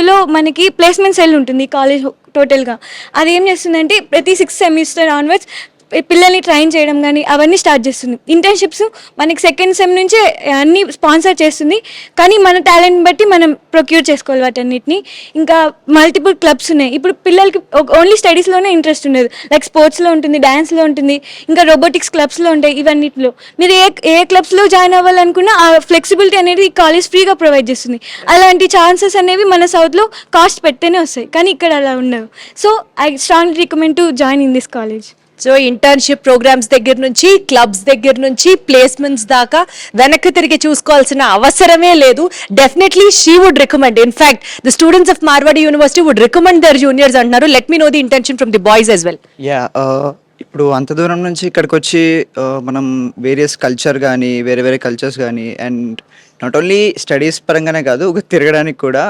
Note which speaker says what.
Speaker 1: అందులో మనకి placement cell ఉంటుంది కాలేజ్ టోటల్గా. అది ఏం చేస్తుందంటే ప్రతి 6 సెమిస్టర్ ఆన్వర్డ్స్ పిల్లల్ని ట్రైన్ చేయడం కానీ అవన్నీ స్టార్ట్ చేస్తుంది. ఇంటర్న్షిప్స్ మనకి సెకండ్ సెమ్ నుంచే అన్నీ స్పాన్సర్ చేస్తుంది. కానీ మన టాలెంట్ బట్టి మనం ప్రొక్యూర్ చేసుకోవాలి వాటన్నిటిని. ఇంకా మల్టిపుల్ క్లబ్స్ ఉన్నాయి. ఇప్పుడు పిల్లలకి ఓన్లీ స్టడీస్లోనే ఇంట్రెస్ట్ ఉండదు. లైక్ స్పోర్ట్స్లో ఉంటుంది, డ్యాన్స్లో ఉంటుంది, ఇంకా రోబోటిక్స్ క్లబ్స్లో ఉంటాయి. ఇవన్నిటిలో మీరు ఏ క్లబ్స్లో జాయిన్ అవ్వాలనుకున్నా ఆ ఫ్లెక్సిబిలిటీ అనేది ఈ కాలేజ్ ఫ్రీగా ప్రొవైడ్ చేస్తుంది. అలాంటి ఛాన్సెస్ అనేవి మన సౌత్లో కాస్ట్ పెడితేనే వస్తాయి, కానీ ఇక్కడ అలా ఉండవు. So I strongly recommend to join in this college.
Speaker 2: So internship programs దగ్గర నుంచి క్లబ్స్ దగ్గర నుంచి ప్లేస్మెంట్స్ దాకా వెనక్కి తిరిగి చూసుకోవాల్సిన అవసరమే లేదు. Definitely she would recommend. In fact the students of Marwadi university would recommend their juniors అంటున్నారు. Let me know the intention from the boys as well.
Speaker 3: Yeah ఇప్పుడు అంత దూరం నుంచి ఇక్కడికి వచ్చి మనం వేరియస్ కల్చర్ కానీ వేరే వేరే కల్చర్స్ కానీ అండ్ నాట్ ఓన్లీ స్టడీస్ పరంగానే కాదు, తిరగడానికి కూడా